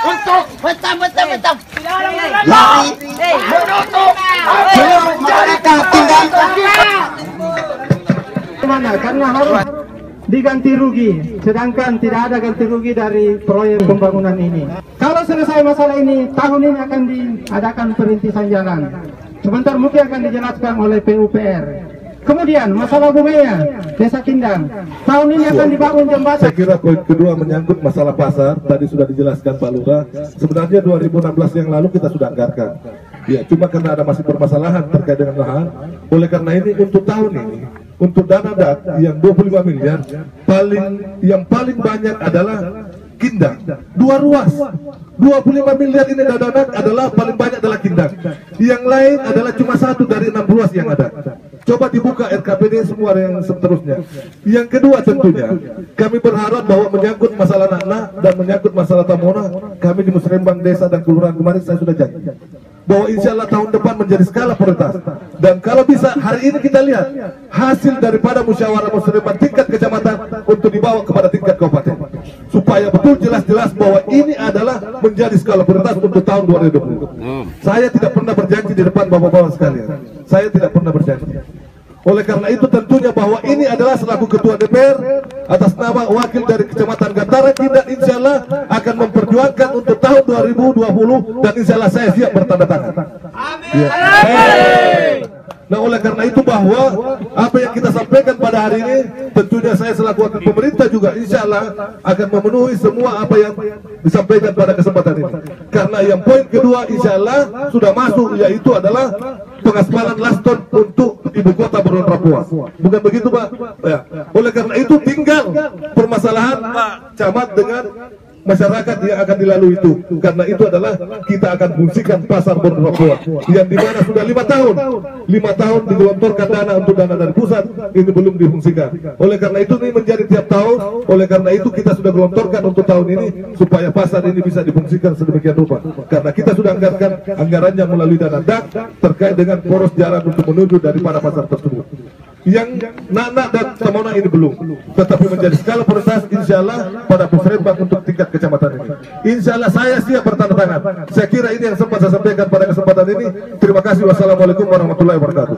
untuk betul-betul menutup mereka tinggal Mana? Karena harus diganti rugi, sedangkan tidak ada ganti rugi dari proyek pembangunan ini. Kalau selesai masalah ini, tahun ini akan diadakan perintisan jalan. Sebentar mungkin akan dijelaskan oleh PUPR. Kemudian masalah Bumea, Desa Kindang, tahun ini akan dibangun jembatan. Saya kira poin kedua menyangkut masalah pasar, tadi sudah dijelaskan Pak Lurah. Sebenarnya 2016 yang lalu kita sudah anggarkan. Ya, cuma karena ada masih permasalahan terkait dengan lahan. Oleh karena ini untuk tahun ini, untuk dana DAK yang 25 miliar, yang paling banyak adalah Kindang, 2 ruas. 25 miliar ini dana DAK adalah paling banyak adalah Kindang. Yang lain adalah cuma 1 dari 6 ruas yang ada. Coba dibuka RKPD semua yang seterusnya. Yang kedua tentunya kami berharap bahwa menyangkut masalah Nakna dan menyangkut masalah Tamona, kami di Musrembang Desa dan Kelurahan kemarin saya sudah janji bahwa insya Allah tahun depan menjadi skala prioritas. Dan kalau bisa hari ini kita lihat hasil daripada musyawarah musyawarah tingkat kecamatan untuk dibawa kepada tingkat kabupaten, supaya betul jelas-jelas bahwa ini adalah menjadi skala prioritas untuk tahun 2020. Saya tidak pernah berjanji di depan bapak-bapak sekalian. Saya tidak pernah berjanji. Oleh karena itu tentunya bahwa ini adalah selaku Ketua DPR atas nama wakil dari Kecamatan Gantara, kita insya Allah akan memperjuangkan untuk tahun 2020 dan insya Allah saya siap bertanda tangan. Amin. Ya. Nah oleh karena itu bahwa apa yang kita sampaikan pada hari ini tentunya saya selaku wakil pemerintah juga insya Allah akan memenuhi semua apa yang disampaikan pada kesempatan ini. Karena yang poin kedua insya Allah sudah masuk, yaitu adalah pengaspalan laston untuk ibu kota Berondong Papua. Bukan begitu Pak? Ya. Oleh karena itu tinggal permasalahan Pak Camat dengan masyarakat yang akan dilalui itu. Karena itu adalah kita akan fungsikan pasar Berondong Papua yang dimana sudah 5 tahun 5 tahun digelontorkan dana untuk dana dari pusat, ini belum difungsikan. Oleh karena itu ini menjadi tiap tahun. Oleh karena itu kita sudah gelontorkan untuk tahun ini supaya pasar ini bisa difungsikan sedemikian rupa. Karena kita sudah anggarkan anggarannya melalui dana DAK terkait dengan poros jalan untuk menuju daripada pasar tersebut. Yang Nakna dan Tamona ini belum, tetapi menjadi skala prioritas insya Allah pada Musrembang untuk tingkat kecamatan ini. Insya Allah saya siap bertanda tangan. Saya kira ini yang sempat saya sampaikan pada kesempatan ini. Terima kasih. Wassalamualaikum warahmatullahi wabarakatuh.